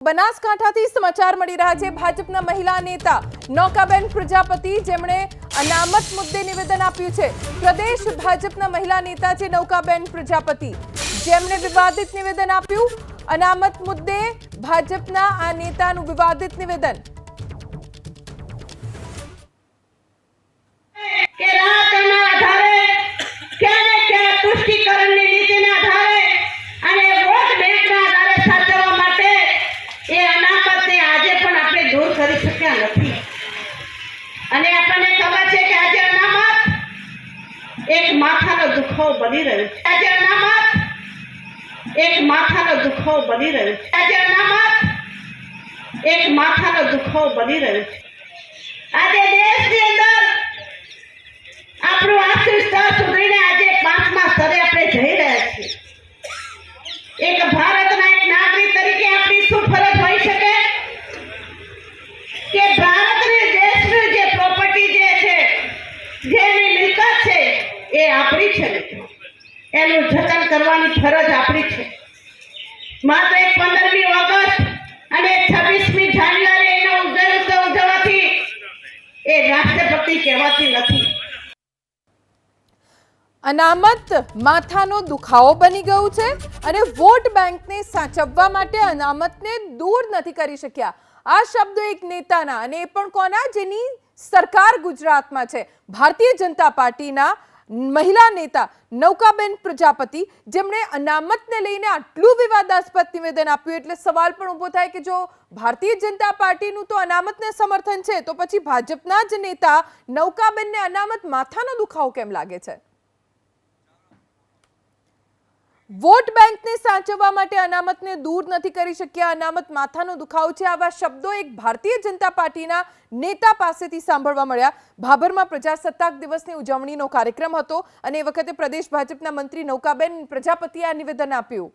બનાસકાંઠાથી સમાચાર મળી રહ્યા છે। ભાજપના મહિલા નેતા નૌકાબેન પ્રજાપતિ જેમણે અનામત મુદ્દે નિવેદન આપ્યું છે। પ્રદેશ ભાજપના મહિલા નેતા છે નૌકાબેન પ્રજાપતિ જેમણે વિવાદિત નિવેદન આપ્યું। અનામત મુદ્દે ભાજપના આ નેતાનું વિવાદિત નિવેદન। एक माथानो दुखाव बनी रह्यो छे। आज अनामत एक माथानो दुखाव बनी रह्यो छे। आज अनामत एक माथानो दुखाव बनी रह्यो छे। आज देशनी अंदर આપણું આર્થિક સ્તર સુધરીને આજે 5મા સ્તરે આપણે જઈ રહ્યા છીએ। એક ભારતના એક નાગરિક તરીકે આપણી શું ફરજ હોઈ શકે કે ભારતની દેશની જે પ્રોપર્ટી જે છે જેની મિલકત છે એ આપણી છે એનું જતન કરવાની ફરજ આપણી છે। માત્ર એક 15મી ઓગસ્ટ અને 26મી જાન્યુઆરી એનો ઉત્સવ ઉજવવાથી એ રાષ્ટ્રપતિ કહેવાતી નથી। અનામત માથાનો દુખાવો બની ગયું છે અને વોટ બેંકને સાચવવા માટે અનામતને દૂર નથી કરી શક્યા। આ શબ્દો એક નેતાના અને એ પણ કોના જેની સરકાર ગુજરાતમાં છે। ભારતીય જનતા પાર્ટીના મહિલા નેતા નૌકાબેન પ્રજાપતિ જેમણે અનામતને લઈને આટલું વિવાદાસ્પદ નિવેદન આપ્યું એટલે સવાલ પણ ઊભો થાય કે જો ભારતીય જનતા પાર્ટીનું તો અનામતને સમર્થન છે તો પછી ભાજપના જ નેતા નૌકાબેનને અનામત માથાનો દુખાવો કેમ લાગે છે? વોટ બેંકને સાચવવા માટે અનામતને દૂર નથી કરી શક્યા। અનામત માથાનો દુખાવો છે આવા શબ્દો એક ભારતીય જનતા પાર્ટીના નેતા પાસેથી સાંભળવા મળ્યા। ભાભરમાં પ્રજાસત્તાક દિવસની ઉજવણીનો કાર્યક્રમ હતો અને એ વખતે પ્રદેશ ભાજપના મંત્રી નૌકાબેન પ્રજાપતિએ આ નિવેદન આપ્યું।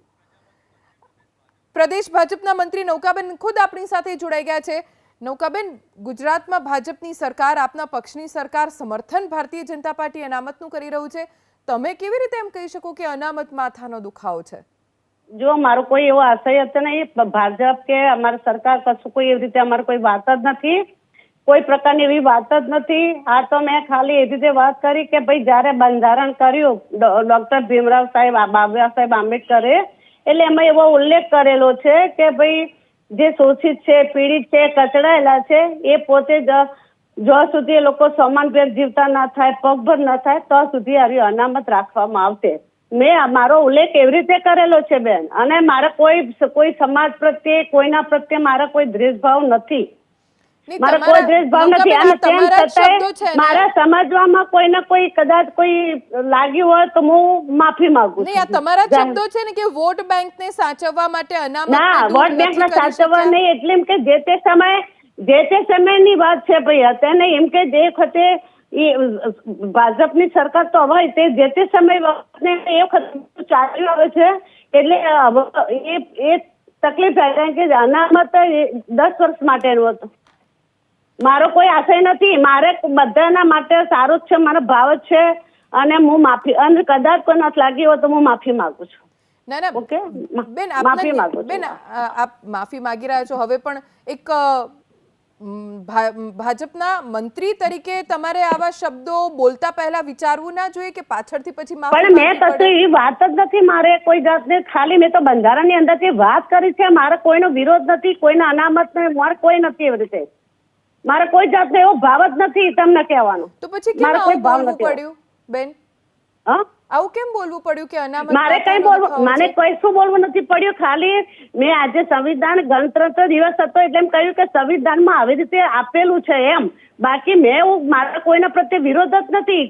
પ્રદેશ ભાજપના મંત્રી નૌકાબેન ખુદ આપણી સાથે જોડાઈ ગયા છે। નૌકાબેન, ગુજરાતમાં ભાજપની સરકાર, આપના પક્ષની સરકાર સમર્થન ભારતીય જનતા પાર્ટી અનામતનું કરી રહ્યું છે। તમે કેવી રીતે એમ કહી શકો કે અનામત માથાનો દુખાવો છે? જો મારો કોઈ એવો આશય હતો નહીં, ભાજપ કે અમારી સરકાર કશું કોઈ એવી રીતે અમારી કોઈ વાત જ નથી, કોઈ પ્રકારની એવી વાત જ નથી। આ તો મેં ખાલી એવી રીતે વાત કરી કે ભાઈ જ્યારે બંધારણ કર્યું ડોક્ટર ભીમરાવ સાહેબ બાબા સાહેબ આંબેડકરે એટલે એમાં એવો ઉલ્લેખ કરેલો છે કે ભાઈ જે શોષિત છે, પીડિત છે, કચડાયેલા છે એ પોતે જો સુધી લોકો સમાનભેર જીવતા ના થાય, પગભર ન થાય તો સુધી આવી અનામત રાખવામાં આવશે। મેં મારો ઉલ્લેખ એવી રીતે કરેલો છે બેન, અને મારે કોઈ સમાજ પ્રત્યે કોઈના પ્રત્યે મારા કોઈ દ્વેષભાવ નથી, મારા કોઈ દ્વેષભાવ નથી। અને તેમ છતાંય મારા સમજવામાં કોઈને કોઈ કદાચ કોઈ લાગ્યું હોય તો હું માફી માંગુ છું। નહીં, આ તમારા શબ્દો છે ને કે વોટ બેંકને સાચવવા માટે અનામત ના, વોટ બેંકને સાચવવા નહીં એટલે એમ કે જે તે સમયની વાત છે ભાઈ। અત્યારે એમ કે જે વખતે ભાજપની સરકાર તો હવે તે જે તે સમય વખતે એ વખત ચાલ્યું આવે છે એટલે એ તકલીફ થાય કે અનામત 10 વર્ષ માટેનું હતું। મારો કોઈ આશય નથી, મારે બધાના માટે સારું જ છે, મારો ભાવ જ છે અને હું માફી, અને કદાચ કોઈ નથી લાગી હોય તો હું માફી માંગુ છું। ના ના ઓકે બેન, માફી માંગુ છું। બેન, આપ માફી માંગી રહ્યા છો, હવે પણ એક ભાજપના મંત્રી તરીકે તમારે આવા શબ્દો બોલતા પહેલા વિચારવું ના જોઈએ કે પાછળથી પછી માફી પણ મેં કશું એવી વાત જ નથી, મારે કોઈ જાતને ખાલી મેં તો બંધારણની અંદરથી વાત કરી છે। મારે કોઈનો વિરોધ નથી, કોઈના અનામત મારે કોઈ નથી એવી રીતે, મારે કોઈ જાતનો એવો ભાવ જ નથી તમને કહેવાનો। તો પછી કેમ આવું બોલવું પડ્યું બેન? હા, આવું કેમ બોલવું પડ્યું કે અનામત? મારે કઈ બોલવું, મને કોઈ શું બોલવું નથી પડ્યું, ખાલી મેં આજે સંવિધાન ગણતંત્ર દિવસ હતો એટલે એમ કહ્યું કે સંવિધાનમાં આવી રીતે આપેલું છે એમ। બાકી મેં મારા કોઈના પ્રત્યે વિરોધ જ નથી,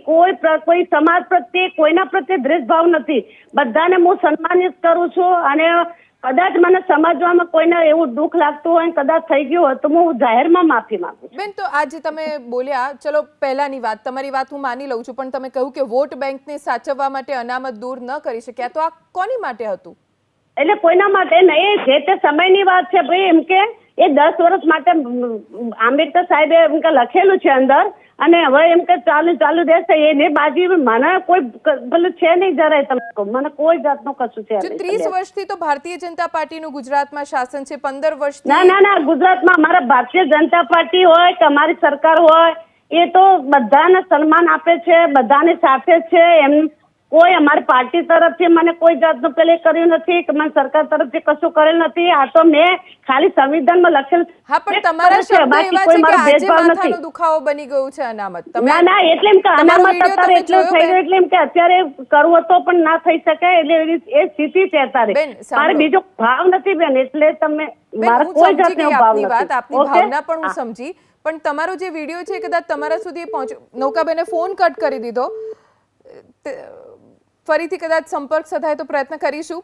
કોઈ સમાજ પ્રત્યે કોઈના પ્રત્યે દ્વેષભાવ નથી, બધાને હું સન્માનિત કરું છું। અને કદાચ મને સમજવામાં કોઈને એવું દુઃખ લાગતું હોય, કદાચ થઈ ગયું હોય તો હું જાહેરમાં માફી માંગુ છું। બેન, તો આજે તમે બોલ્યા, ચલો પહેલાની વાત, તમારી વાત હું માની લઉં છું, પણ તમે કહ્યું કે વોટ બેંકને સાચવવા માટે અનામત દૂર ન કરી શક્યા, તો આ કોની માટે હતું? એટલે કોઈના માટે નહીં, જે તે સમયની વાત છે ભાઈ। એમ કે એ 10 વર્ષ માટે આંબેડકર સાહેબે એમ કે લખેલું છે અંદર, અને હવે એમ કે ચાલુ રહેશે એની બાજી મને કોઈ ભલે છે નહીં જરાય, તમે કહો મને કોઈ જાતનું કશું છે જો નહીં. 30 વર્ષથી તો ભારતીય જનતા પાર્ટીનું ગુજરાતમાં શાસન છે, 15 વર્ષથી ના ગુજરાતમાં અમારા ભારતીય જનતા પાર્ટી હોય કે અમારી સરકાર હોય એ તો બધાને સન્માન આપે છે, બધાની સાથે છે. એમ કોઈ અમારી પાર્ટી તરફથી મને કોઈ જાતનું પેલે કર્યું નથી કે મને સરકાર તરફથી કશું કરેલ નથી. આ તો મેં ખાલી સંવિધાનમાં લખેલ. હા, પણ તમારા શબ્દો એવા છે કે આજે માથાનો દુખાવો બની ગયું છે અનામત. ના એટલે એમ કે અનામત અત્યારે એટલું થઈ ગયું એટલે એમ કે અત્યારે કરવો તો પણ ના થઈ શકે એટલે એ સ્થિતિ છે અત્યારે. મારે બીજો ભાવ નથી બેન, એટલે તમે મારા કોઈ જાતનો ભાવ નથી. આપની ભાવના પણ હું સમજી, પણ તમારો જે વિડીયો છે કદાચ તમારા સુધી પહોંચ્યો. નૌકાબેને ફોન કટ કરી દીધો, ફરીથી કદાચ સંપર્ક સધાય તો પ્રયત્ન કરીશું.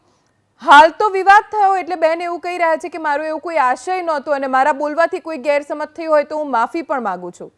હાલ તો વિવાદ થયો એટલે બેન એવું કહી રહ્યા છે કે મારો એવું કોઈ આશય નહોતો અને મારા બોલવાથી કોઈ ગેરસમજ થઈ હોય તો હું માફી પણ માંગુ છું.